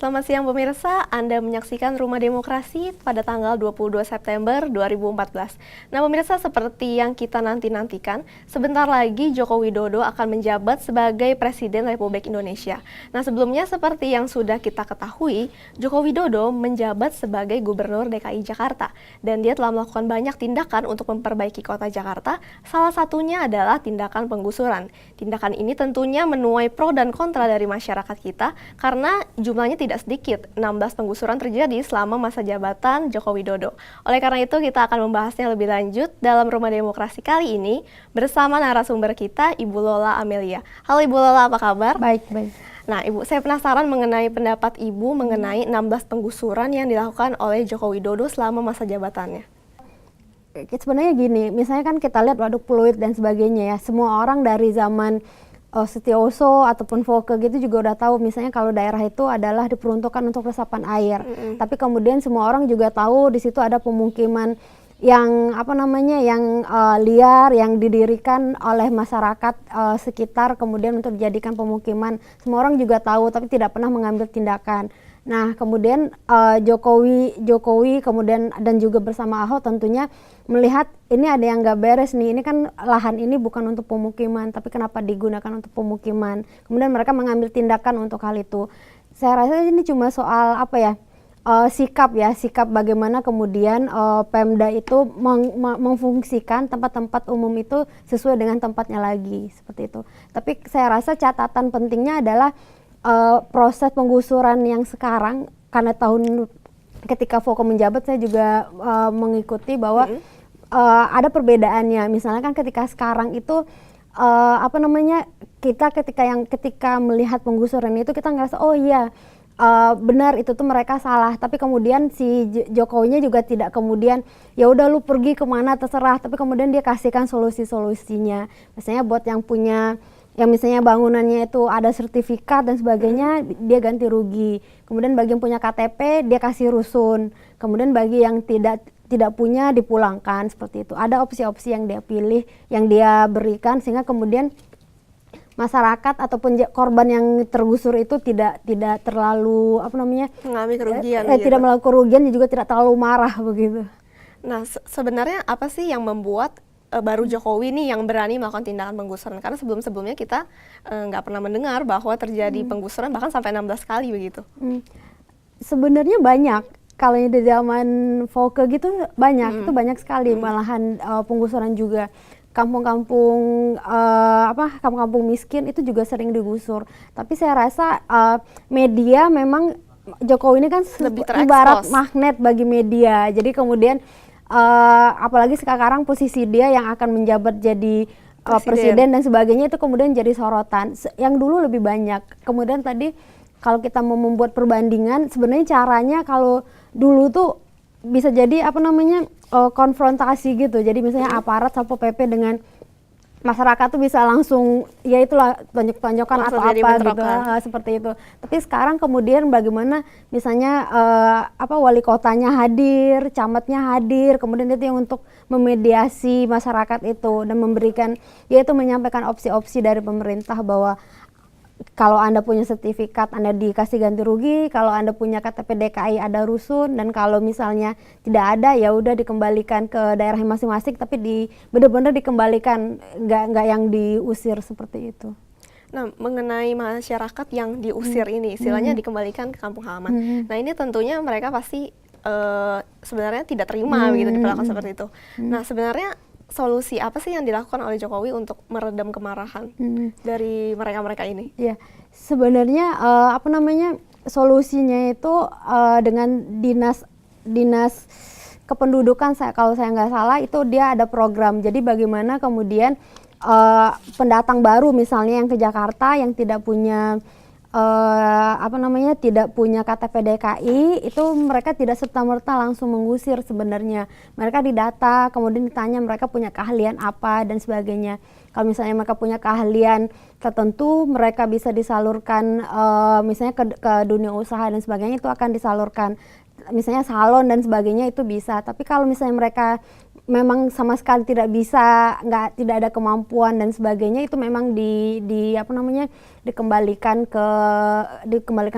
Selamat siang pemirsa, Anda menyaksikan Rumah Demokrasi pada tanggal 22 September 2014. Nah pemirsa, seperti yang kita nanti-nantikan, sebentar lagi Joko Widodo akan menjabat sebagai Presiden Republik Indonesia. Nah sebelumnya seperti yang sudah kita ketahui, Joko Widodo menjabat sebagai Gubernur DKI Jakarta. Dan dia telah melakukan banyak tindakan untuk memperbaiki kota Jakarta, salah satunya adalah tindakan penggusuran. Tindakan ini tentunya menuai pro dan kontra dari masyarakat kita, karena jumlahnya tidak sedikit, 16 penggusuran terjadi selama masa jabatan Joko Widodo. Oleh karena itu, kita akan membahasnya lebih lanjut dalam Rumah Demokrasi kali ini bersama narasumber kita, Ibu Lola Amelia. Halo Ibu Lola, apa kabar? Baik. Nah Ibu, saya penasaran mengenai pendapat Ibu mengenai 16 penggusuran yang dilakukan oleh Joko Widodo selama masa jabatannya. Sebenarnya gini, misalnya kan kita lihat Waduk Pluit dan sebagainya ya, semua orang dari zaman Setiausaha ataupun Foke gitu juga udah tahu misalnya kalau daerah itu adalah diperuntukkan untuk resapan air. Tapi kemudian semua orang juga tahu di situ ada pemukiman yang liar yang didirikan oleh masyarakat sekitar kemudian untuk dijadikan pemukiman. Semua orang juga tahu tapi tidak pernah mengambil tindakan. Nah, kemudian Jokowi kemudian dan juga bersama Ahok tentunya melihat ini ada yang nggak beres nih. Ini kan lahan ini bukan untuk pemukiman, tapi kenapa digunakan untuk pemukiman? Kemudian mereka mengambil tindakan untuk hal itu. Saya rasa ini cuma soal sikap bagaimana kemudian Pemda itu memfungsikan tempat-tempat umum itu sesuai dengan tempatnya lagi seperti itu. Tapi saya rasa catatan pentingnya adalah proses penggusuran yang sekarang, karena ketika Foke menjabat saya juga mengikuti bahwa ada perbedaannya. Misalnya kan ketika sekarang itu ketika melihat penggusuran itu kita ngerasa oh iya benar itu tuh mereka salah, tapi kemudian si Jokowinya juga tidak kemudian ya udah lu pergi kemana terserah, tapi kemudian dia kasihkan solusinya. Misalnya buat yang punya misalnya bangunannya itu ada sertifikat dan sebagainya, dia ganti rugi. Kemudian bagi yang punya KTP dia kasih rusun. Kemudian bagi yang tidak punya dipulangkan, seperti itu. Ada opsi-opsi yang dia pilih, yang dia berikan sehingga kemudian masyarakat ataupun korban yang tergusur itu tidak terlalu mengalami kerugian, tidak melakukan kerugian dan juga tidak terlalu marah begitu. Nah sebenarnya apa sih yang membuat baru Jokowi nih yang berani melakukan tindakan penggusuran? Karena sebelumnya kita nggak pernah mendengar bahwa terjadi penggusuran bahkan sampai 16 kali begitu. Sebenarnya banyak. Kalau di zaman Foke gitu banyak, itu banyak sekali malahan penggusuran juga. Kampung-kampung miskin itu juga sering digusur. Tapi saya rasa media memang Jokowi ini kan ibarat magnet bagi media. Jadi kemudian apalagi sekarang posisi dia yang akan menjabat jadi presiden dan sebagainya itu kemudian jadi sorotan. Yang dulu lebih banyak. Kemudian tadi kalau kita mau membuat perbandingan, sebenarnya caranya kalau dulu tuh bisa jadi konfrontasi gitu. Jadi misalnya aparat Satpol PP dengan masyarakat tuh bisa langsung ya itulah tonjok-tonjokan atau apa gitu seperti itu. Tapi sekarang kemudian bagaimana misalnya wali kotanya hadir, camatnya hadir, kemudian itu yang untuk memediasi masyarakat itu dan memberikan yaitu menyampaikan opsi-opsi dari pemerintah bahwa kalau Anda punya sertifikat Anda dikasih ganti rugi, kalau Anda punya KTP DKI ada rusun, dan kalau misalnya tidak ada ya udah dikembalikan ke daerah masing-masing, tapi benar-benar dikembalikan, nggak yang diusir seperti itu. Nah, mengenai masyarakat yang diusir ini, istilahnya dikembalikan ke kampung halaman. Nah, ini tentunya mereka pasti sebenarnya tidak terima begitu diperlakukan seperti itu. Nah, sebenarnya solusi apa sih yang dilakukan oleh Jokowi untuk meredam kemarahan dari mereka-mereka ini? Ya, sebenarnya solusinya itu dengan dinas kependudukan, kalau saya nggak salah itu dia ada program. Jadi bagaimana kemudian pendatang baru misalnya yang ke Jakarta yang tidak punya tidak punya KTP DKI itu mereka tidak serta-merta langsung mengusir sebenarnya. Mereka didata, kemudian ditanya mereka punya keahlian apa dan sebagainya. Kalau misalnya mereka punya keahlian tertentu, mereka bisa disalurkan misalnya ke dunia usaha dan sebagainya, itu akan disalurkan. Misalnya salon dan sebagainya itu bisa. Tapi kalau misalnya mereka memang sama sekali tidak bisa, tidak ada kemampuan dan sebagainya, itu memang di apa namanya, dikembalikan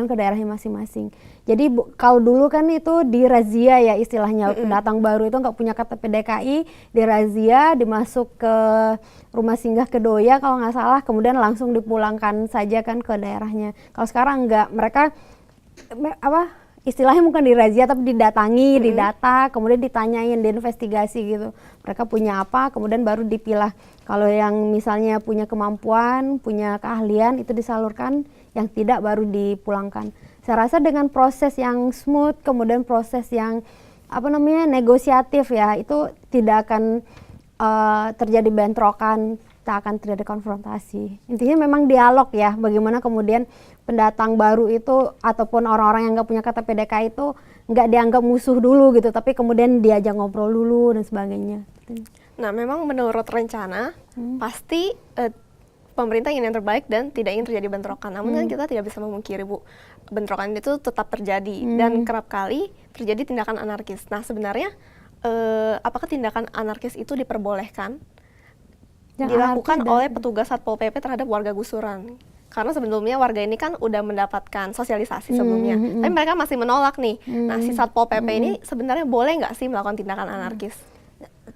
ke daerahnya masing-masing. Jadi kalau dulu kan itu dirazia ya istilahnya, pendatang baru itu nggak punya KTP DKI, dirazia, dimasuk ke rumah singgah Kedoya kalau nggak salah, kemudian langsung dipulangkan saja kan ke daerahnya. Kalau sekarang nggak, mereka istilahnya bukan dirazia tapi didatangi, didata, kemudian ditanyain, diinvestigasi gitu. Mereka punya apa, kemudian baru dipilah. Kalau yang misalnya punya kemampuan, punya keahlian, itu disalurkan, yang tidak baru dipulangkan. Saya rasa dengan proses yang smooth, kemudian proses yang negosiatif ya, itu tidak akan terjadi bentrokan, tak akan terjadi konfrontasi. Intinya memang dialog ya, bagaimana kemudian pendatang baru itu ataupun orang-orang yang nggak punya KTP DKI itu nggak dianggap musuh dulu gitu, tapi kemudian diajak ngobrol dulu dan sebagainya. Nah, memang menurut rencana pasti pemerintah ingin yang terbaik dan tidak ingin terjadi bentrokan. Namun kan kita tidak bisa memungkiri, Bu, bentrokan itu tetap terjadi dan kerap kali terjadi tindakan anarkis. Nah, sebenarnya apakah tindakan anarkis itu diperbolehkan dilakukan oleh petugas Satpol PP terhadap warga gusuran? Karena sebelumnya warga ini kan udah mendapatkan sosialisasi sebelumnya, tapi mereka masih menolak nih. Nah, si Satpol PP ini sebenarnya boleh nggak sih melakukan tindakan anarkis?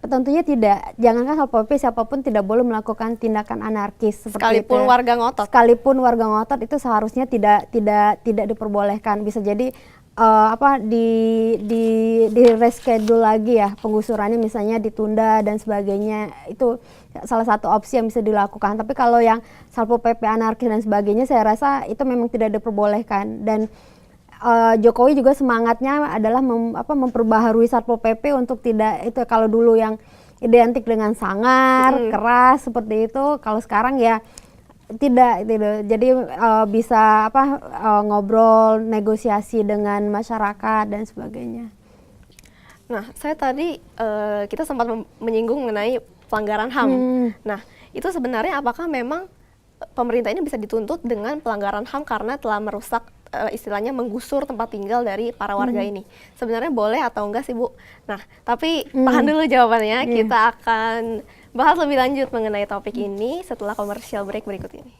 Tentunya tidak. Jangankan Satpol PP, siapapun tidak boleh melakukan tindakan anarkis seperti Sekalipun itu. warga ngotot. Sekalipun warga ngotot itu seharusnya tidak diperbolehkan. Bisa jadi di reschedule lagi ya penggusurannya, misalnya ditunda dan sebagainya. Itu salah satu opsi yang bisa dilakukan. Tapi kalau yang Satpol PP anarkis dan sebagainya, saya rasa itu memang tidak diperbolehkan. Dan Jokowi juga semangatnya adalah memperbaharui Satpol PP untuk tidak, itu kalau dulu yang identik dengan sangar, keras seperti itu, kalau sekarang ya tidak. Jadi bisa ngobrol, negosiasi dengan masyarakat dan sebagainya. Nah, saya tadi kita sempat menyinggung mengenai pelanggaran HAM. Nah, itu sebenarnya apakah memang pemerintah ini bisa dituntut dengan pelanggaran HAM karena telah merusak istilahnya menggusur tempat tinggal dari para warga ini? Sebenarnya boleh atau enggak sih, Bu? Nah, tapi tahan dulu jawabannya. Kita akan bahas lebih lanjut mengenai topik ini setelah commercial break berikut ini.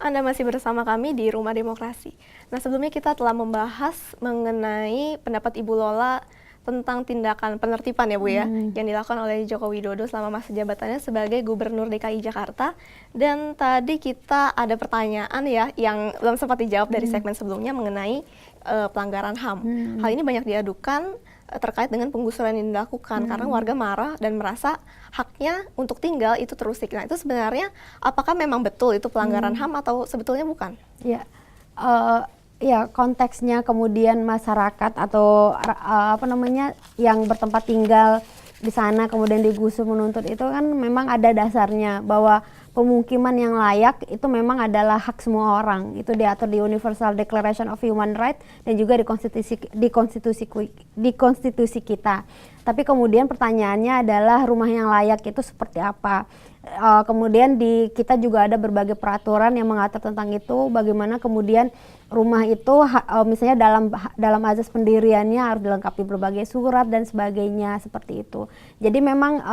Anda masih bersama kami di Rumah Demokrasi. Nah, sebelumnya kita telah membahas mengenai pendapat Ibu Lola tentang tindakan penertiban ya, Bu ya, yang dilakukan oleh Joko Widodo selama masa jabatannya sebagai Gubernur DKI Jakarta. Dan tadi kita ada pertanyaan ya yang belum sempat dijawab dari segmen sebelumnya mengenai pelanggaran HAM. Hal ini banyak diadukan terkait dengan penggusuran yang dilakukan karena warga marah dan merasa haknya untuk tinggal itu terusik. Nah, itu sebenarnya apakah memang betul itu pelanggaran HAM atau sebetulnya bukan? Ya, ya konteksnya kemudian masyarakat atau yang bertempat tinggal di sana kemudian digusur menuntut itu kan memang ada dasarnya bahwa pemukiman yang layak itu memang adalah hak semua orang. Itu diatur di Universal Declaration of Human Rights dan juga di konstitusi kita. Tapi kemudian pertanyaannya adalah rumah yang layak itu seperti apa? Kemudian kita juga ada berbagai peraturan yang mengatur tentang itu, bagaimana kemudian rumah itu misalnya dalam azas pendiriannya harus dilengkapi berbagai surat dan sebagainya seperti itu. Jadi memang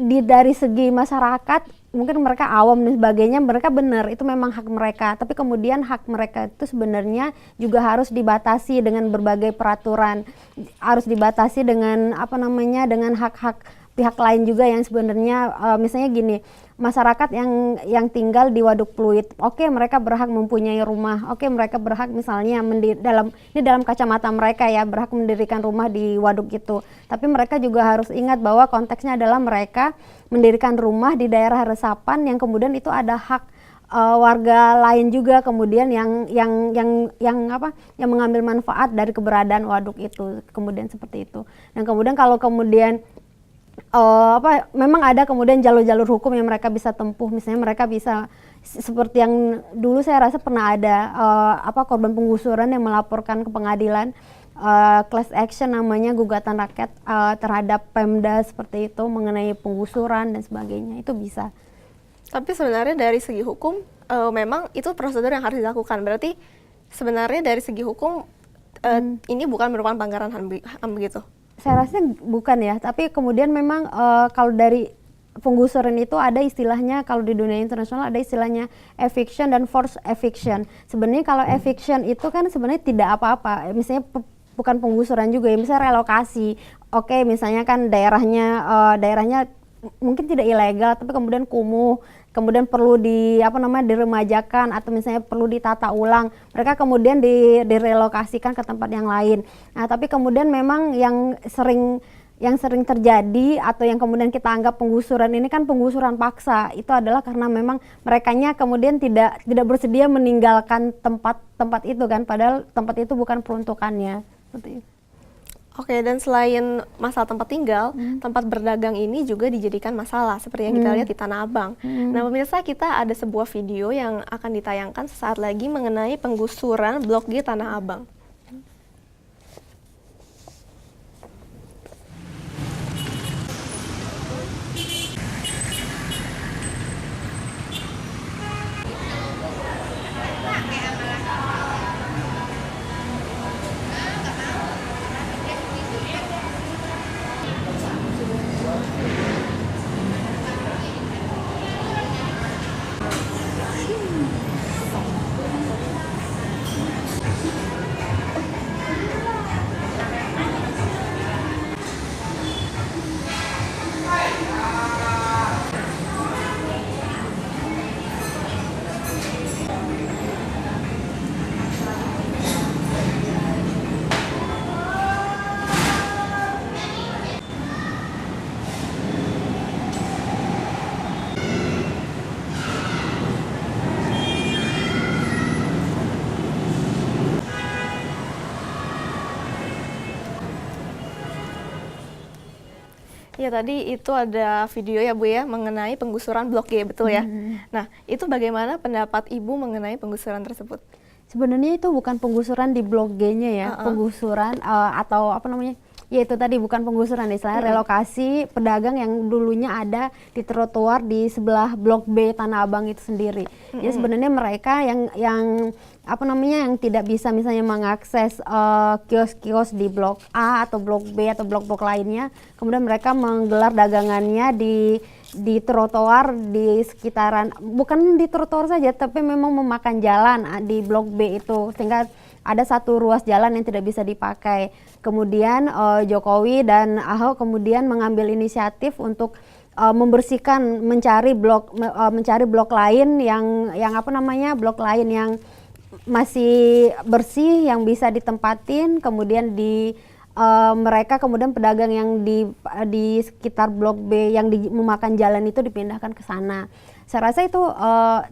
dari segi masyarakat mungkin mereka awam dan sebagainya, mereka benar itu memang hak mereka, tapi kemudian hak mereka itu sebenarnya juga harus dibatasi dengan berbagai peraturan, harus dibatasi dengan dengan hak-hak pihak lain juga yang sebenarnya misalnya gini, masyarakat yang tinggal di Waduk Pluit, oke, mereka berhak mempunyai rumah, oke, mereka berhak misalnya dalam kacamata mereka ya, berhak mendirikan rumah di waduk itu, tapi mereka juga harus ingat bahwa konteksnya adalah mereka mendirikan rumah di daerah resapan yang kemudian itu ada hak warga lain juga kemudian yang mengambil manfaat dari keberadaan waduk itu, kemudian seperti itu. Dan kemudian kalau kemudian memang ada kemudian jalur-jalur hukum yang mereka bisa tempuh. Misalnya mereka bisa seperti yang dulu saya rasa pernah ada korban penggusuran yang melaporkan ke pengadilan, class action namanya, gugatan rakyat terhadap Pemda seperti itu mengenai penggusuran dan sebagainya, itu bisa. Tapi sebenarnya dari segi hukum memang itu prosedur yang harus dilakukan. Berarti sebenarnya dari segi hukum ini bukan merupakan pelanggaran HAM begitu? Saya rasa bukan ya, tapi kemudian memang kalau dari penggusuran itu ada istilahnya, kalau di dunia internasional ada istilahnya eviction dan forced eviction. Sebenarnya kalau eviction itu kan sebenarnya tidak apa-apa, misalnya bukan penggusuran juga ya, misalnya relokasi. Oke, misalnya kan daerahnya mungkin tidak ilegal tapi kemudian kumuh, kemudian perlu diremajakan atau misalnya perlu ditata ulang, mereka kemudian direlokasikan ke tempat yang lain. Nah, tapi kemudian memang yang sering terjadi atau yang kemudian kita anggap penggusuran ini kan penggusuran paksa, itu adalah karena memang merekanya kemudian tidak bersedia meninggalkan tempat itu kan, padahal tempat itu bukan peruntukannya. Seperti itu. Oke, dan selain masalah tempat tinggal, tempat berdagang ini juga dijadikan masalah seperti yang kita lihat di Tanah Abang. Nah, pemirsa, kita ada sebuah video yang akan ditayangkan sesaat lagi mengenai penggusuran Blok G Tanah Abang. Ya, tadi itu ada video ya Bu ya mengenai penggusuran Blok G, betul ya? Nah, itu bagaimana pendapat Ibu mengenai penggusuran tersebut? Sebenarnya itu bukan penggusuran di Blok G-nya ya, penggusuran ya itu tadi bukan penggusuran, istilahnya relokasi pedagang yang dulunya ada di trotoar di sebelah Blok B Tanah Abang itu sendiri. Jadi sebenarnya mereka yang tidak bisa misalnya mengakses kios-kios di Blok A atau Blok B atau blok-blok lainnya, kemudian mereka menggelar dagangannya di trotoar di sekitaran, bukan di trotoar saja tapi memang memakan jalan di Blok B itu, sehingga ada satu ruas jalan yang tidak bisa dipakai. Kemudian Jokowi dan Ahok kemudian mengambil inisiatif untuk mencari blok lain blok lain yang masih bersih yang bisa ditempatin, kemudian mereka kemudian pedagang yang di sekitar Blok B yang memakan jalan itu dipindahkan ke sana. Saya rasa itu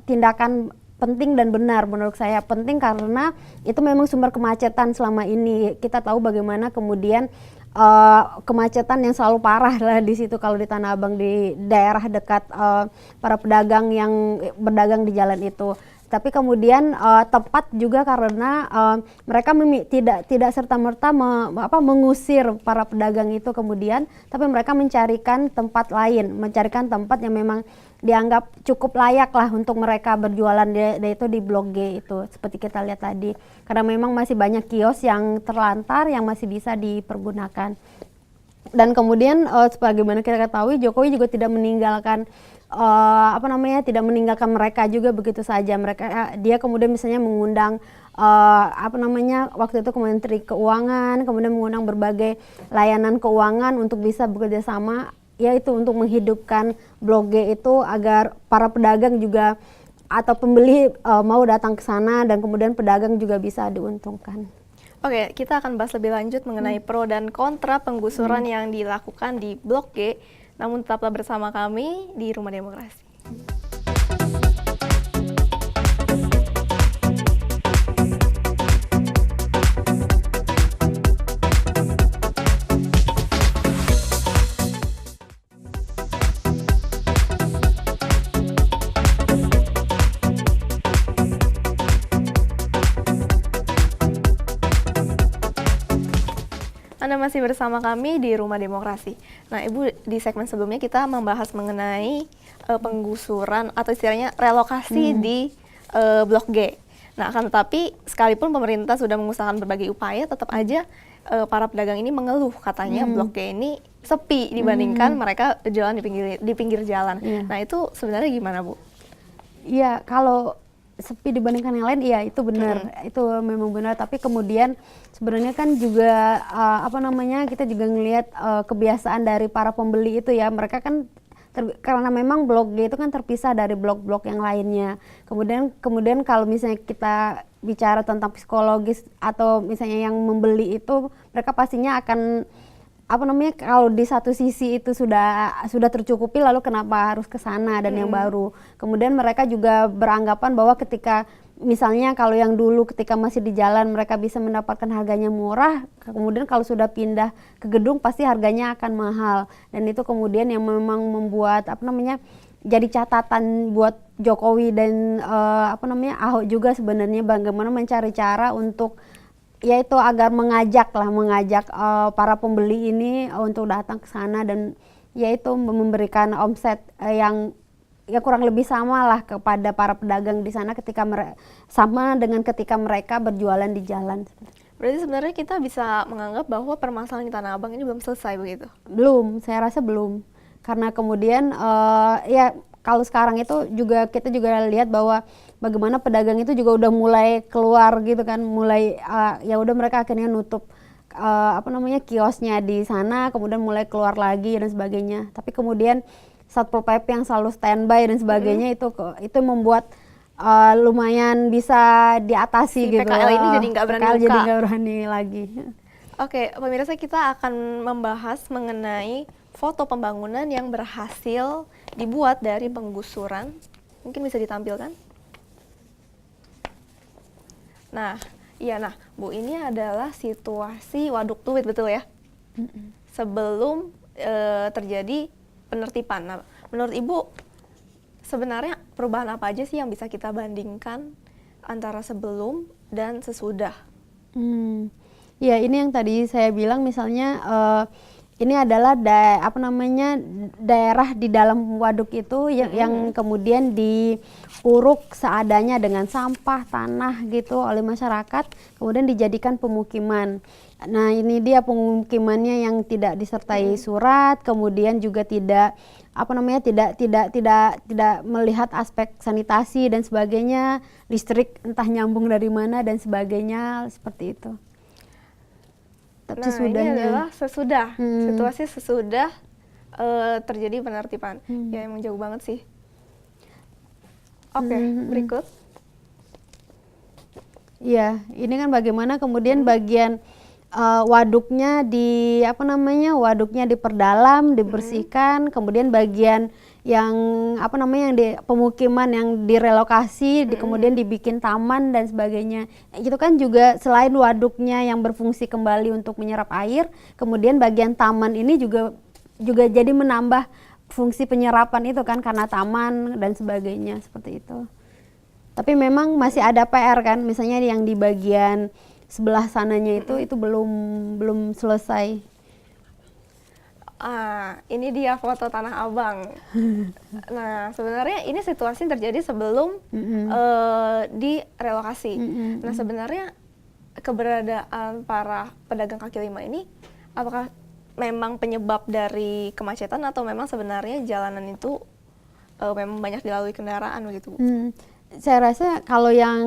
tindakan penting dan benar. Menurut saya penting karena itu memang sumber kemacetan selama ini. Kita tahu bagaimana kemudian kemacetan yang selalu parah lah di situ kalau di Tanah Abang, di daerah dekat para pedagang yang berdagang di jalan itu. Tapi kemudian tepat juga karena mereka tidak serta-merta mengusir para pedagang itu kemudian, tapi mereka mencarikan tempat lain, mencarikan tempat yang memang dianggap cukup layak lah untuk mereka berjualan, yaitu di Blok G itu, seperti kita lihat tadi. Karena memang masih banyak kios yang terlantar yang masih bisa dipergunakan. Dan kemudian sebagaimana kita ketahui, Jokowi juga tidak meninggalkan tidak meninggalkan mereka juga begitu saja. Dia kemudian misalnya mengundang waktu itu ke Menteri Keuangan, kemudian mengundang berbagai layanan keuangan untuk bisa bekerja sama, yaitu untuk menghidupkan Blok G itu agar para pedagang juga atau pembeli mau datang ke sana dan kemudian pedagang juga bisa diuntungkan. Oke, kita akan bahas lebih lanjut mengenai pro dan kontra penggusuran yang dilakukan di Blok G. Namun tetaplah bersama kami di Rumah Demokrasi. Anda masih bersama kami di Rumah Demokrasi. Nah, Ibu, di segmen sebelumnya kita membahas mengenai penggusuran atau istilahnya relokasi di Blok G. Nah, akan tetapi sekalipun pemerintah sudah mengusahakan berbagai upaya, tetap aja para pedagang ini mengeluh katanya Blok G ini sepi dibandingkan mereka jualan di pinggir jalan. Nah, itu sebenarnya gimana, Bu? Iya, kalau sepi dibandingkan yang lain, iya itu benar, itu memang benar. Tapi kemudian sebenarnya kan juga kita juga ngelihat kebiasaan dari para pembeli itu ya, mereka kan karena memang Blok G itu kan terpisah dari blok-blok yang lainnya. Kemudian kalau misalnya kita bicara tentang psikologis atau misalnya yang membeli itu, mereka pastinya akan kalau di satu sisi itu sudah tercukupi, lalu kenapa harus ke sana dan yang baru. Kemudian mereka juga beranggapan bahwa ketika misalnya kalau yang dulu ketika masih di jalan mereka bisa mendapatkan harganya murah, kemudian kalau sudah pindah ke gedung pasti harganya akan mahal. Dan itu kemudian yang memang membuat jadi catatan buat Jokowi dan Ahok juga sebenarnya, bagaimana mencari cara untuk yaitu agar mengajak para pembeli ini untuk datang ke sana, dan yaitu memberikan omset yang ya kurang lebih sama lah kepada para pedagang di sana sama dengan ketika mereka berjualan di jalan. Berarti sebenarnya kita bisa menganggap bahwa permasalahan di Tanah Abang ini belum selesai begitu? Belum, saya rasa belum. Karena kemudian kalau sekarang itu juga kita juga lihat bahwa bagaimana pedagang itu juga udah mulai keluar gitu kan, ya udah mereka akhirnya nutup kiosnya di sana, kemudian mulai keluar lagi dan sebagainya. Tapi kemudian Satpol PP yang selalu standby dan sebagainya itu membuat lumayan bisa diatasi gitu. PKL ini jadi nggak berani buka. Jadi nggak berani lagi. Oke, pemirsa, kita akan membahas mengenai foto pembangunan yang berhasil dibuat dari penggusuran. Mungkin bisa ditampilkan. Nah, Bu, ini adalah situasi Waduk Pluit, betul ya? Sebelum terjadi penertiban. Nah, menurut Ibu, sebenarnya perubahan apa aja sih yang bisa kita bandingkan antara sebelum dan sesudah? Ya, ini yang tadi saya bilang, misalnya ini adalah daerah di dalam waduk itu yang kemudian diuruk seadanya dengan sampah, tanah gitu oleh masyarakat, kemudian dijadikan pemukiman. Nah, ini dia pemukimannya yang tidak disertai surat, kemudian juga tidak melihat aspek sanitasi dan sebagainya, listrik entah nyambung dari mana dan sebagainya, seperti itu. Nah, ini adalah sesudah, situasi sesudah terjadi penertiban. Ya, emang jauh banget sih. Oke, berikut. Ya, ini kan bagaimana kemudian bagian waduknya waduknya diperdalam, dibersihkan, kemudian bagian yang yang di pemukiman yang direlokasi, kemudian dibikin taman dan sebagainya. Itu kan juga selain waduknya yang berfungsi kembali untuk menyerap air, kemudian bagian taman ini juga jadi menambah fungsi penyerapan itu kan, karena taman dan sebagainya, seperti itu. Tapi memang masih ada PR kan, misalnya yang di bagian sebelah sananya itu belum selesai. Ini dia foto Tanah Abang. Nah, sebenarnya ini situasi terjadi sebelum direlokasi. Nah, sebenarnya keberadaan para pedagang kaki lima ini, apakah memang penyebab dari kemacetan atau memang sebenarnya jalanan itu memang banyak dilalui kendaraan begitu? Saya rasa kalau yang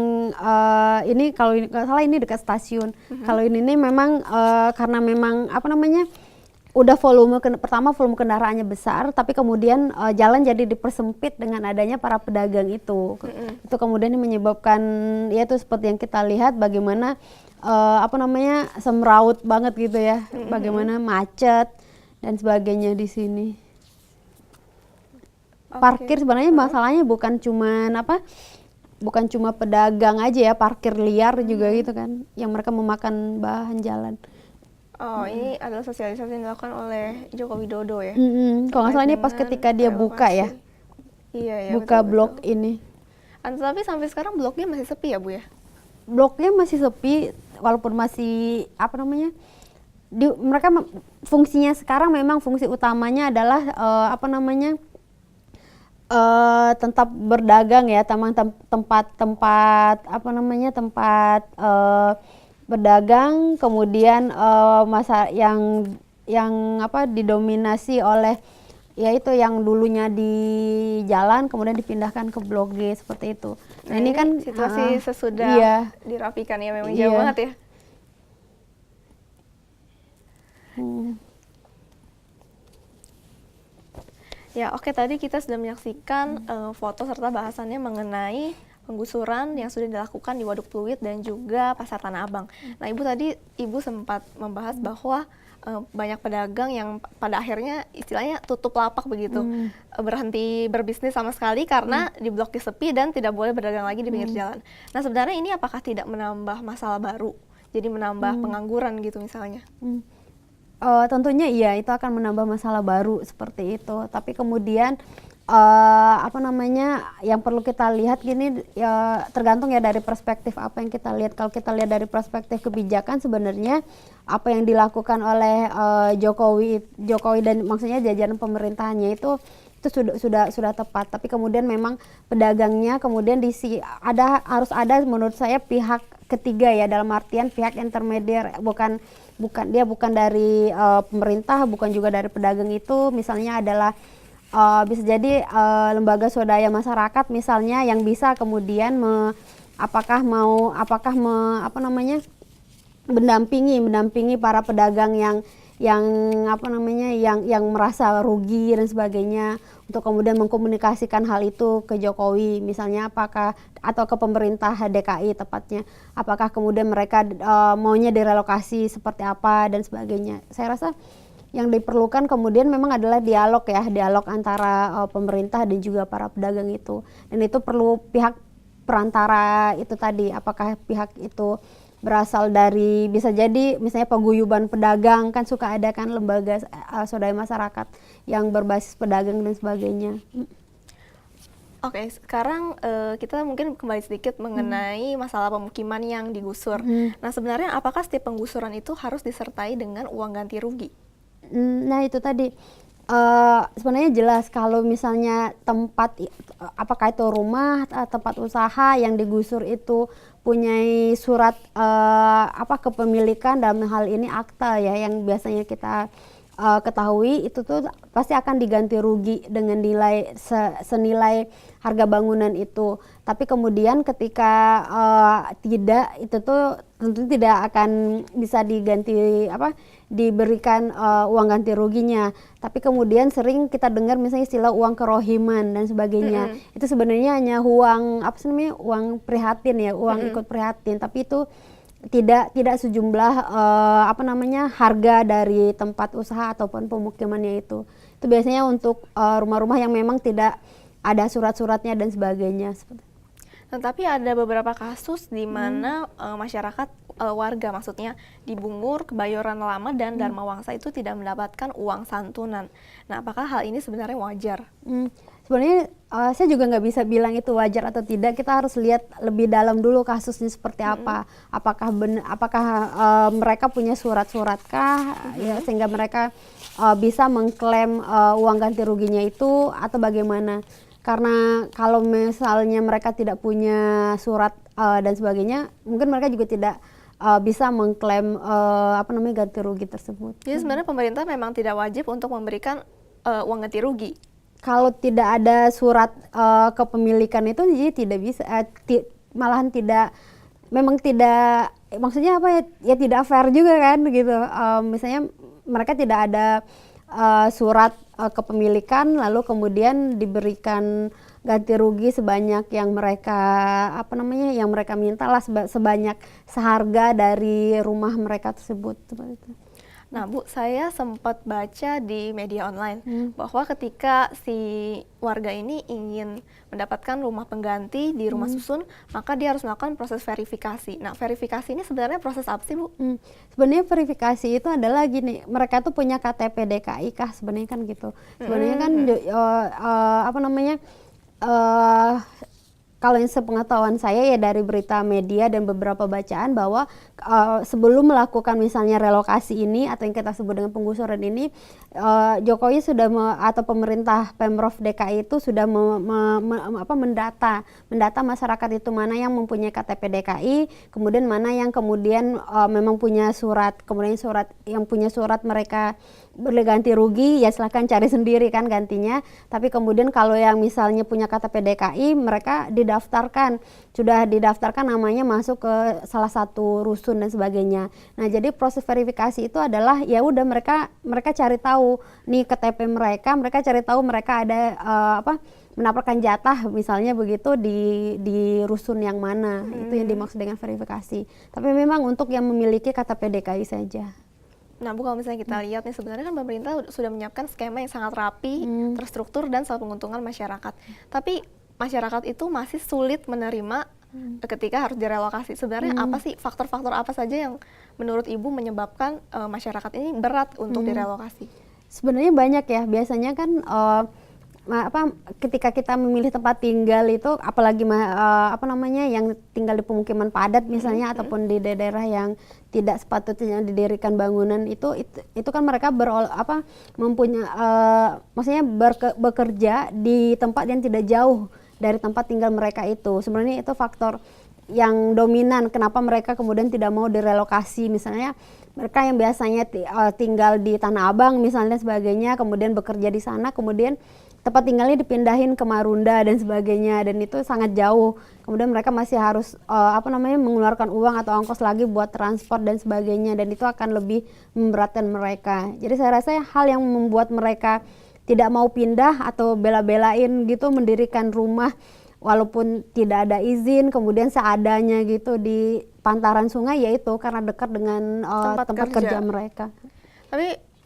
ini, kalau nggak salah ini dekat stasiun. Kalau ini memang karena memang udah volume kendaraannya besar, tapi kemudian jalan jadi dipersempit dengan adanya para pedagang itu. Itu kemudian menyebabkan, yaitu seperti yang kita lihat bagaimana semraut banget gitu ya, bagaimana macet dan sebagainya di sini. Parkir sebenarnya masalahnya bukan cuma pedagang aja ya, parkir liar juga gitu kan, yang mereka memakan bahan jalan. Ini adalah sosialisasi yang dilakukan oleh Joko Widodo ya? Kalau nggak salah ini pas ketika dia buka ya, buka blok ini. Tapi sampai sekarang bloknya masih sepi ya, Bu ya? Bloknya masih sepi, walaupun masih mereka fungsinya sekarang memang fungsi utamanya adalah tetap berdagang ya, tempat berdagang, kemudian masa yang didominasi oleh yaitu yang dulunya di jalan kemudian dipindahkan ke Blok G seperti itu. Nah, ini kan situasi sesudah dirapikan ya, memang jauh banget ya. Ya, oke, tadi kita sudah menyaksikan foto serta bahasannya mengenai penggusuran yang sudah dilakukan di Waduk Pluit dan juga Pasar Tanah Abang. Nah, Ibu sempat membahas bahwa banyak pedagang yang pada akhirnya istilahnya tutup lapak begitu, berhenti berbisnis sama sekali karena diblokir sepi dan tidak boleh berdagang lagi di pinggir jalan. Nah, sebenarnya ini apakah tidak menambah masalah baru, jadi menambah pengangguran gitu misalnya? Tentunya iya, itu akan menambah masalah baru seperti itu. Tapi kemudian yang perlu kita lihat gini ya, tergantung ya dari perspektif apa yang kita lihat. Kalau kita lihat dari perspektif kebijakan, sebenarnya apa yang dilakukan oleh Jokowi dan maksudnya jajaran pemerintahannya itu sudah tepat. Tapi kemudian memang pedagangnya kemudian harus ada menurut saya pihak ketiga ya, dalam artian pihak intermedier, bukan dari pemerintah, bukan juga dari pedagang. Itu misalnya adalah bisa jadi lembaga swadaya masyarakat misalnya, yang bisa kemudian mendampingi para pedagang yang merasa rugi dan sebagainya, untuk kemudian mengkomunikasikan hal itu ke Jokowi misalnya, atau ke pemerintah DKI tepatnya, apakah kemudian mereka maunya direlokasi seperti apa dan sebagainya. Saya rasa yang diperlukan kemudian memang adalah dialog antara pemerintah dan juga para pedagang itu, dan itu perlu pihak perantara itu tadi, apakah pihak itu berasal dari, bisa jadi misalnya paguyuban pedagang, kan suka ada kan lembaga swadaya masyarakat yang berbasis pedagang dan sebagainya. Oke, sekarang kita mungkin kembali sedikit mengenai masalah pemukiman yang digusur. Nah, sebenarnya apakah setiap penggusuran itu harus disertai dengan uang ganti rugi? Nah, itu tadi sebenarnya jelas kalau misalnya tempat, apakah itu rumah, tempat usaha yang digusur itu punya surat kepemilikan, dalam hal ini akta ya, yang biasanya kita ketahui, itu tuh pasti akan diganti rugi dengan nilai senilai harga bangunan itu. Tapi kemudian ketika tidak, itu tuh tentu tidak akan bisa diberikan uang ganti ruginya. Tapi kemudian sering kita dengar misalnya istilah uang kerohiman dan sebagainya. Itu sebenarnya hanya uang uang prihatin ya, uang ikut prihatin. Tapi itu tidak sejumlah harga dari tempat usaha ataupun pemukimannya itu. Itu biasanya untuk rumah-rumah yang memang tidak ada surat-suratnya dan sebagainya. Tetapi ada beberapa kasus di mana masyarakat, warga maksudnya, di Bungur, Kebayoran Lama, dan Dharma Wangsa itu tidak mendapatkan uang santunan. Nah, apakah hal ini sebenarnya wajar? Sebenarnya saya juga nggak bisa bilang itu wajar atau tidak. Kita harus lihat lebih dalam dulu kasusnya seperti apa. Apakah mereka punya surat-suratkah ya, sehingga mereka bisa mengklaim uang ganti ruginya itu, atau bagaimana? Karena kalau misalnya mereka tidak punya surat dan sebagainya, mungkin mereka juga tidak bisa mengklaim ganti rugi tersebut. Jadi sebenarnya pemerintah memang tidak wajib untuk memberikan uang ganti rugi. Kalau tidak ada surat kepemilikan itu, jadi tidak bisa, malahan tidak, memang tidak, maksudnya apa ya, tidak fair juga kan begitu. Misalnya mereka tidak ada surat kepemilikan, lalu kemudian diberikan ganti rugi sebanyak yang mereka yang mereka minta lah, sebanyak seharga dari rumah mereka tersebut, seperti itu. Nah, Bu, saya sempat baca di media online bahwa ketika si warga ini ingin mendapatkan rumah pengganti di rumah susun, maka dia harus melakukan proses verifikasi. Nah, verifikasi ini sebenarnya proses apa sih, Bu? Sebenarnya verifikasi itu adalah gini, mereka tuh punya KTP DKI kah, sebenarnya kan gitu. Sebenarnya kan kalau yang sepengetahuan saya ya dari berita media dan beberapa bacaan bahwa sebelum melakukan misalnya relokasi ini atau yang kita sebut dengan penggusuran ini, Jokowi sudah atau pemerintah Pemprov DKI itu sudah mendata masyarakat itu mana yang mempunyai KTP DKI, kemudian mana yang kemudian memang punya surat, kemudian yang punya surat mereka boleh ganti rugi, ya silahkan cari sendiri kan gantinya. Tapi kemudian kalau yang misalnya punya KTP DKI, mereka sudah didaftarkan namanya masuk ke salah satu rusun dan sebagainya. Nah jadi proses verifikasi itu adalah ya udah mereka cari tahu nih KTP mereka cari tahu mereka ada mendapatkan jatah misalnya begitu di rusun yang mana. Itu yang dimaksud dengan verifikasi. Tapi memang untuk yang memiliki KTP DKI saja. Nah, Bu, kalau misalnya kita lihat nih, sebenarnya kan pemerintah sudah menyiapkan skema yang sangat rapi, terstruktur, dan soal penguntungan masyarakat. Tapi masyarakat itu masih sulit menerima ketika harus direlokasi. Sebenarnya apa sih, faktor-faktor apa saja yang menurut Ibu menyebabkan masyarakat ini berat untuk direlokasi? Sebenarnya banyak ya, biasanya kan ketika kita memilih tempat tinggal itu, apalagi yang tinggal di pemukiman padat misalnya ataupun di daerah yang tidak sepatutnya didirikan bangunan itu kan mereka maksudnya bekerja di tempat yang tidak jauh dari tempat tinggal mereka itu. Sebenarnya itu faktor yang dominan kenapa mereka kemudian tidak mau direlokasi. Misalnya mereka yang biasanya tinggal di Tanah Abang misalnya sebagainya, kemudian bekerja di sana, kemudian tempat tinggalnya dipindahin ke Marunda dan sebagainya, dan itu sangat jauh. Kemudian mereka masih harus mengeluarkan uang atau ongkos lagi buat transport dan sebagainya, dan itu akan lebih memberatkan mereka. Jadi saya rasa hal yang membuat mereka tidak mau pindah atau bela-belain gitu mendirikan rumah walaupun tidak ada izin, kemudian seadanya gitu di pantaran sungai, yaitu karena dekat dengan tempat kerja mereka. Tapi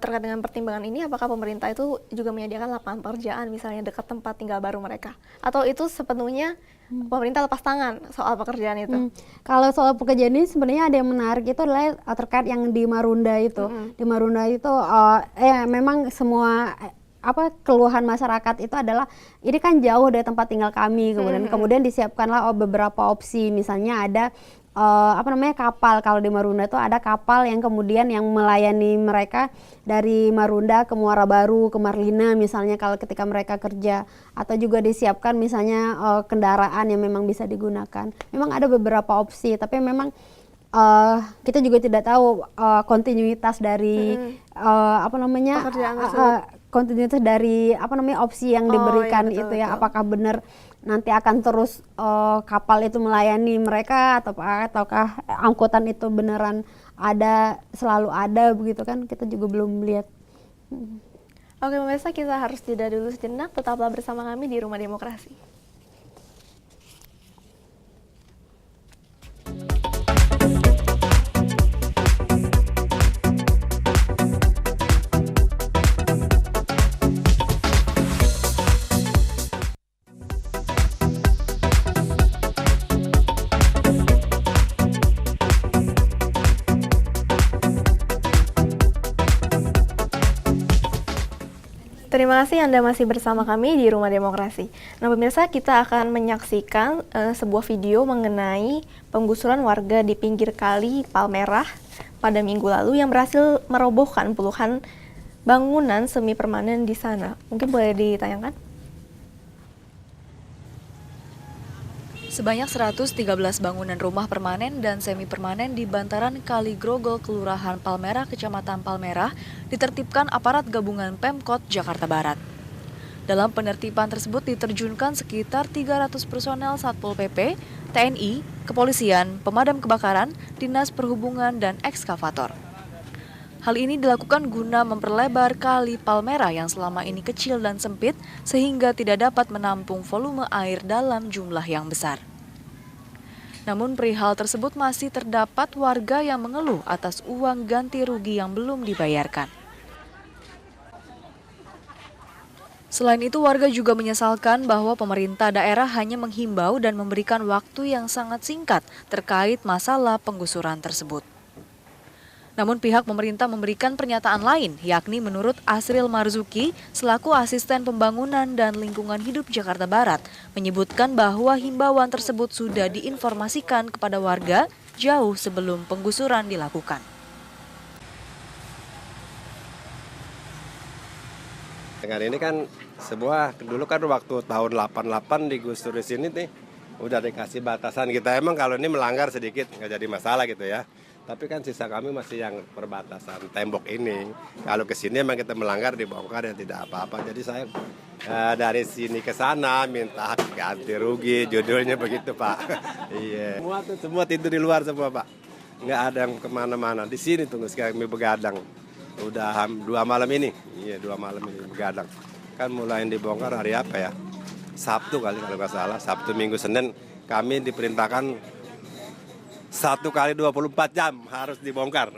terkait dengan pertimbangan ini, apakah pemerintah itu juga menyediakan lapangan pekerjaan misalnya dekat tempat tinggal baru mereka? Atau itu sepenuhnya pemerintah lepas tangan soal pekerjaan itu? Kalau soal pekerjaan ini sebenarnya ada yang menarik, itu adalah terkait yang di Marunda itu. Di Marunda itu memang semua keluhan masyarakat itu adalah ini kan jauh dari tempat tinggal kami, kemudian disiapkanlah beberapa opsi, misalnya ada kapal. Kalau di Marunda itu ada kapal yang kemudian yang melayani mereka dari Marunda ke Muara Baru, ke Marlina misalnya kalau ketika mereka kerja, atau juga disiapkan misalnya kendaraan yang memang bisa digunakan. Memang ada beberapa opsi, tapi memang kita juga tidak tahu kontinuitas dari kontinuitas dari opsi yang diberikan betul. Apakah benar nanti akan terus kapal itu melayani mereka ataukah angkutan itu beneran selalu ada begitu kan, kita juga belum melihat. Oke pemirsa, kita harus jeda dulu sejenak, tetaplah bersama kami di Rumah Demokrasi. Terima kasih Anda masih bersama kami di Rumah Demokrasi. Nah pemirsa, kita akan menyaksikan sebuah video mengenai penggusuran warga di pinggir kali Palmerah pada minggu lalu yang berhasil merobohkan puluhan bangunan semi permanen di sana. Mungkin boleh ditayangkan? Sebanyak 113 bangunan rumah permanen dan semi permanen di bantaran Kali Grogol, Kelurahan Palmerah, Kecamatan Palmerah, ditertibkan aparat gabungan Pemkot Jakarta Barat. Dalam penertiban tersebut diterjunkan sekitar 300 personel Satpol PP, TNI, Kepolisian, Pemadam Kebakaran, Dinas Perhubungan, dan ekskavator. Hal ini dilakukan guna memperlebar Kali Palmerah yang selama ini kecil dan sempit sehingga tidak dapat menampung volume air dalam jumlah yang besar. Namun perihal tersebut masih terdapat warga yang mengeluh atas uang ganti rugi yang belum dibayarkan. Selain itu, warga juga menyesalkan bahwa pemerintah daerah hanya menghimbau dan memberikan waktu yang sangat singkat terkait masalah penggusuran tersebut. Namun pihak pemerintah memberikan pernyataan lain, yakni menurut Asril Marzuki selaku Asisten Pembangunan dan Lingkungan Hidup Jakarta Barat, menyebutkan bahwa himbauan tersebut sudah diinformasikan kepada warga jauh sebelum penggusuran dilakukan. Dengan ini kan dulu kan waktu tahun 88 digusur di sini nih udah dikasih batasan kita. Emang kalau ini melanggar sedikit nggak jadi masalah gitu ya. Tapi kan sisa kami masih yang perbatasan tembok ini. Kalau ke sini emang kita melanggar dibongkar ya tidak apa-apa. Jadi saya dari sini ke sana minta ganti rugi, judulnya begitu Pak. Iya. Semua tidur di luar semua Pak. Nggak ada yang kemana-mana. Di sini tunggu sekarang kami begadang. Udah 2 malam ini. Iya 2 malam ini begadang. Kan mulai dibongkar hari apa ya? Sabtu kali kalau nggak salah. Sabtu, Minggu, Senin kami diperintahkan 1 kali 24 jam harus dibongkar.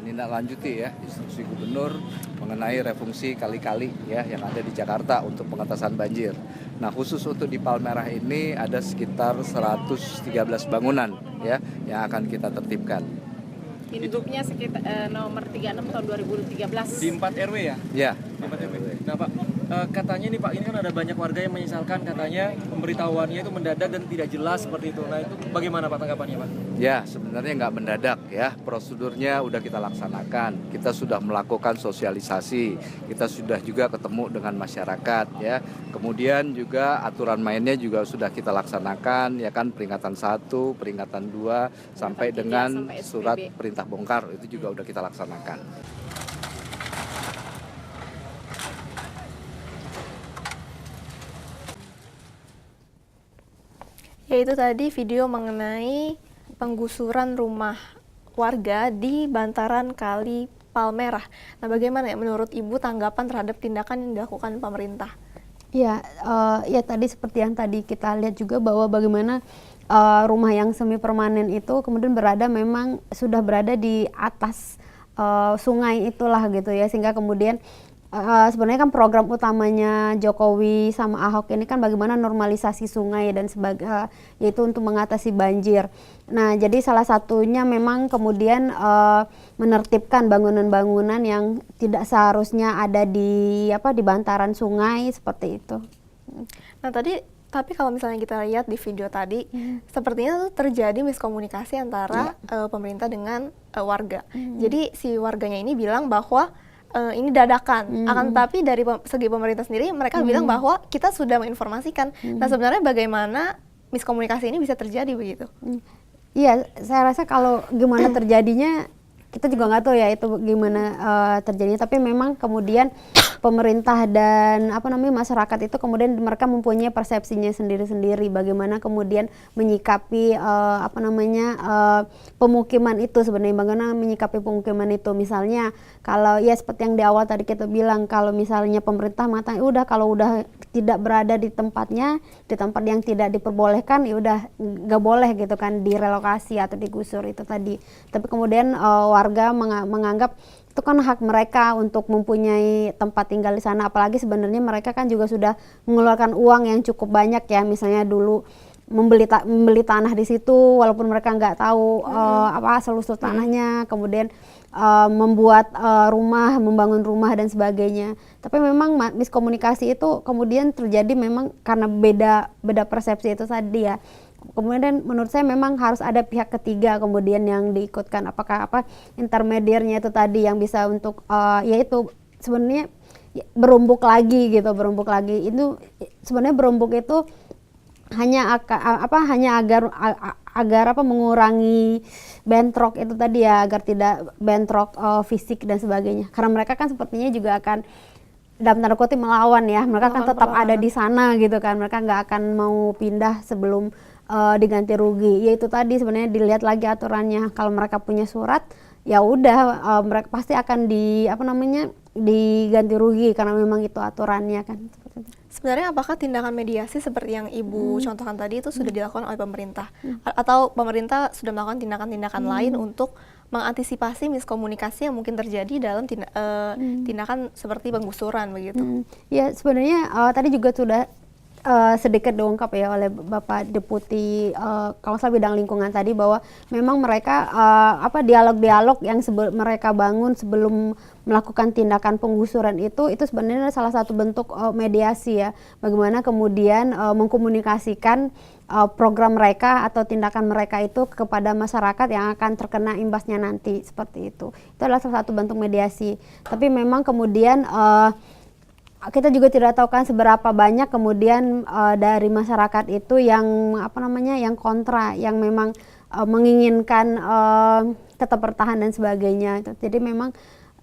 Menindaklanjuti ya instruksi gubernur mengenai refungsi kali-kali ya yang ada di Jakarta untuk pengentasan banjir. Nah khusus untuk di Palmerah ini ada sekitar 113 bangunan ya yang akan kita tertibkan. Induknya sekitar nomor 36 tahun 2013. Di 4 RW ya? Ya. Di 4 RW. Nah Pak, katanya nih Pak, ini kan ada banyak warga yang menyesalkan katanya pemberitahuannya itu mendadak dan tidak jelas seperti itu. Nah itu bagaimana Pak tanggapannya Pak? Ya sebenarnya nggak mendadak ya, prosedurnya udah kita laksanakan. Kita sudah melakukan sosialisasi, kita sudah juga ketemu dengan masyarakat ya. Kemudian juga aturan mainnya juga sudah kita laksanakan ya kan, peringatan 1, peringatan 2 sampai dengan surat perintah bongkar itu juga udah kita laksanakan. Yaitu tadi video mengenai penggusuran rumah warga di bantaran Kali Palmerah. Nah, bagaimana ya menurut Ibu tanggapan terhadap tindakan yang dilakukan pemerintah? Ya, ya tadi seperti yang tadi kita lihat juga bahwa bagaimana rumah yang semi permanen itu kemudian memang sudah berada di atas sungai itulah gitu ya, sehingga kemudian sebenarnya kan program utamanya Jokowi sama Ahok ini kan bagaimana normalisasi sungai dan sebagainya, yaitu untuk mengatasi banjir. Nah, jadi salah satunya memang kemudian menertibkan bangunan-bangunan yang tidak seharusnya ada di bantaran sungai seperti itu. Nah, tapi kalau misalnya kita lihat di video tadi, sepertinya tuh terjadi miskomunikasi antara pemerintah dengan warga. Jadi si warganya ini bilang bahwa ini dadakan, akan tetapi dari segi pemerintah sendiri mereka bilang bahwa kita sudah menginformasikan. Nah, sebenarnya bagaimana miskomunikasi ini bisa terjadi begitu? Iya, saya rasa kalau gimana terjadinya kita juga nggak tahu ya itu gimana terjadinya. Tapi memang kemudian pemerintah dan masyarakat itu kemudian mereka mempunyai persepsinya sendiri-sendiri. Bagaimana kemudian menyikapi pemukiman itu sebenarnya, bagaimana menyikapi pemukiman itu. Misalnya kalau ya seperti yang di awal tadi kita bilang, kalau misalnya pemerintah mengatakan kalau udah tidak berada di tempatnya, di tempat yang tidak diperbolehkan, ya udah nggak boleh gitu kan direlokasi atau digusur itu tadi. Tapi kemudian warga menganggap itu kan hak mereka untuk mempunyai tempat tinggal di sana, apalagi sebenarnya mereka kan juga sudah mengeluarkan uang yang cukup banyak ya, misalnya dulu membeli tanah di situ walaupun mereka nggak tahu asal-usul tanahnya, kemudian membuat membangun rumah dan sebagainya. Tapi memang miskomunikasi itu kemudian terjadi memang karena beda persepsi itu tadi ya. Kemudian menurut saya memang harus ada pihak ketiga kemudian yang diikutkan, apakah intermediarnya itu tadi yang bisa untuk yaitu sebenarnya berumbuk lagi. Itu sebenarnya berumbuk itu hanya agar mengurangi bentrok itu tadi ya, agar tidak bentrok fisik dan sebagainya. Karena mereka kan sepertinya juga akan dalam tanda kutip melawan ya, mereka kan tetap ada di sana gitu kan, mereka nggak akan mau pindah sebelum diganti rugi. Yaitu tadi sebenarnya dilihat lagi aturannya, kalau mereka punya surat ya udah mereka pasti akan diganti rugi karena memang itu aturannya kan. Sebenarnya apakah tindakan mediasi seperti yang Ibu contohkan tadi itu sudah dilakukan oleh pemerintah? Atau pemerintah sudah melakukan tindakan-tindakan lain untuk mengantisipasi miskomunikasi yang mungkin terjadi dalam tindakan seperti penggusuran begitu? Ya sebenarnya tadi juga sudah sedikit diungkap ya oleh Bapak Deputi Kawasan Bidang Lingkungan tadi bahwa memang mereka dialog-dialog yang mereka bangun sebelum melakukan tindakan penggusuran itu sebenarnya salah satu bentuk mediasi ya, bagaimana kemudian mengkomunikasikan program mereka atau tindakan mereka itu kepada masyarakat yang akan terkena imbasnya nanti, seperti itu adalah salah satu bentuk mediasi. Tapi memang kemudian kita juga tidak tahu kan seberapa banyak kemudian dari masyarakat itu yang yang kontra, yang memang menginginkan tetap bertahan dan sebagainya. Jadi memang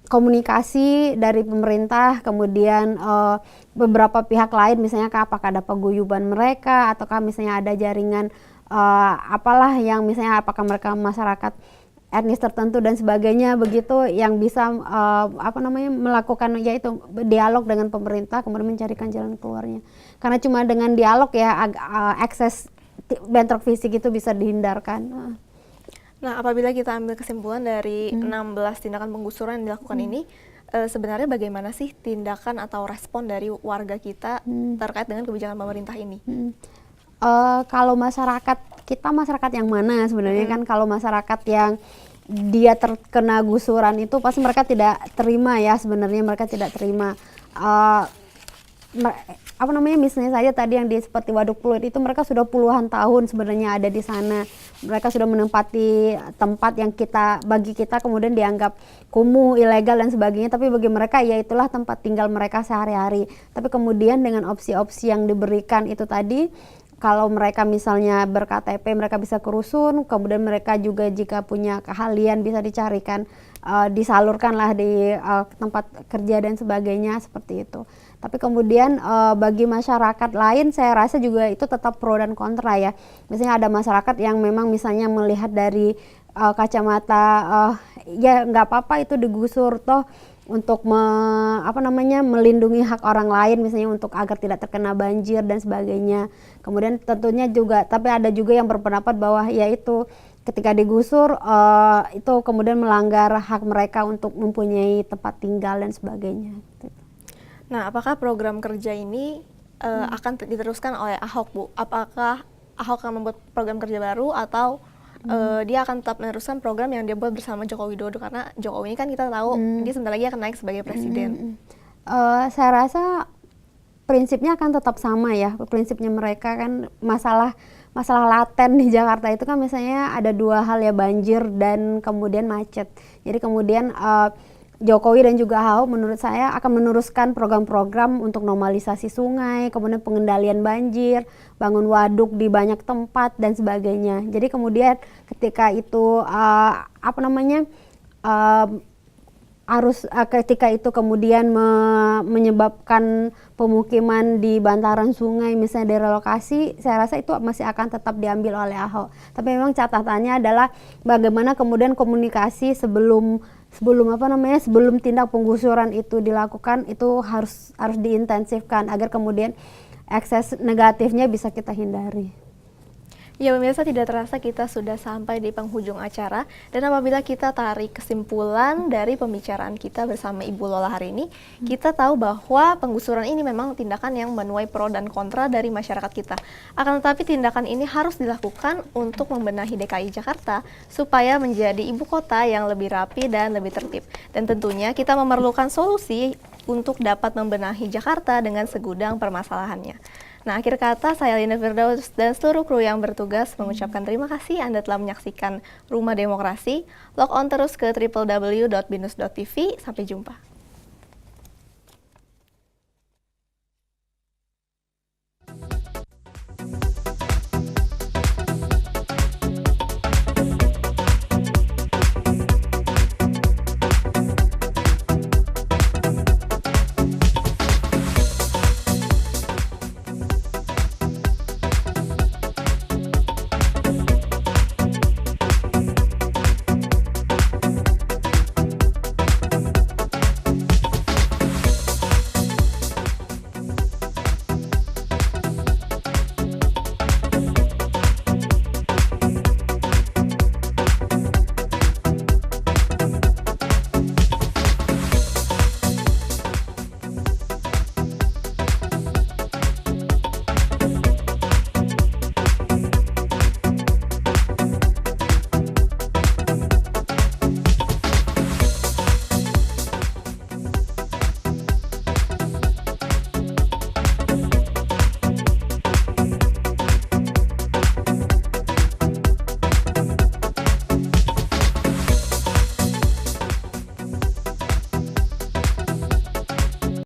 komunikasi dari pemerintah, kemudian beberapa pihak lain, misalnya apakah ada paguyuban mereka, ataukah misalnya ada jaringan yang misalnya apakah mereka masyarakat etnis tertentu dan sebagainya, begitu yang bisa melakukan yaitu dialog dengan pemerintah, kemudian mencarikan jalan keluarnya. Karena cuma dengan dialog ya akses bentrok fisik itu bisa dihindarkan. Nah, apabila kita ambil kesimpulan dari 16 tindakan penggusuran yang dilakukan ini, sebenarnya bagaimana sih tindakan atau respon dari warga kita terkait dengan kebijakan pemerintah ini? Kalau masyarakat yang mana sebenarnya kan, kalau masyarakat yang dia terkena gusuran itu pasti mereka tidak terima ya, sebenarnya mereka tidak terima. Misalnya saja tadi yang seperti Waduk Pluit itu mereka sudah puluhan tahun sebenarnya ada di sana. Mereka sudah menempati tempat yang bagi kita kemudian dianggap kumuh, ilegal dan sebagainya, tapi bagi mereka ya itulah tempat tinggal mereka sehari-hari. Tapi kemudian dengan opsi-opsi yang diberikan itu tadi, kalau mereka misalnya ber-KTP mereka bisa ke rusun, kemudian mereka juga jika punya keahlian bisa dicarikan, disalurkanlah di tempat kerja dan sebagainya, seperti itu. Tapi kemudian bagi masyarakat lain saya rasa juga itu tetap pro dan kontra ya. Misalnya ada masyarakat yang memang misalnya melihat dari kacamata ya nggak apa-apa itu digusur toh untuk melindungi hak orang lain, misalnya untuk agar tidak terkena banjir dan sebagainya. Kemudian tentunya juga, tapi ada juga yang berpendapat bahwa ya itu ketika digusur itu kemudian melanggar hak mereka untuk mempunyai tempat tinggal dan sebagainya. Nah, apakah program kerja ini akan diteruskan oleh Ahok, Bu? Apakah Ahok akan membuat program kerja baru atau dia akan tetap meneruskan program yang dia buat bersama Joko Widodo? Karena Jokowi ini kan kita tahu dia sebentar lagi akan naik sebagai presiden. Saya rasa prinsipnya akan tetap sama ya. Prinsipnya mereka kan masalah laten di Jakarta itu kan misalnya ada dua hal ya, banjir dan kemudian macet. Jadi kemudian Jokowi dan juga Ahok menurut saya akan meneruskan program-program untuk normalisasi sungai, kemudian pengendalian banjir, bangun waduk di banyak tempat dan sebagainya. Jadi kemudian ketika itu ketika itu kemudian menyebabkan pemukiman di bantaran sungai misalnya direlokasi, saya rasa itu masih akan tetap diambil oleh Ahok. Tapi memang catatannya adalah bagaimana kemudian komunikasi sebelum tindak penggusuran itu dilakukan itu harus diintensifkan agar kemudian ekses negatifnya bisa kita hindari. Ya pemirsa, tidak terasa kita sudah sampai di penghujung acara, dan apabila kita tarik kesimpulan dari pembicaraan kita bersama Ibu Lola hari ini, kita tahu bahwa penggusuran ini memang tindakan yang menuai pro dan kontra dari masyarakat kita. Akan tetapi tindakan ini harus dilakukan untuk membenahi DKI Jakarta supaya menjadi ibu kota yang lebih rapi dan lebih tertib. Dan tentunya kita memerlukan solusi untuk dapat membenahi Jakarta dengan segudang permasalahannya. Nah, akhir kata saya Lina Firdaus dan seluruh kru yang bertugas mengucapkan terima kasih Anda telah menyaksikan Rumah Demokrasi. Log on terus ke www.binus.tv. Sampai jumpa.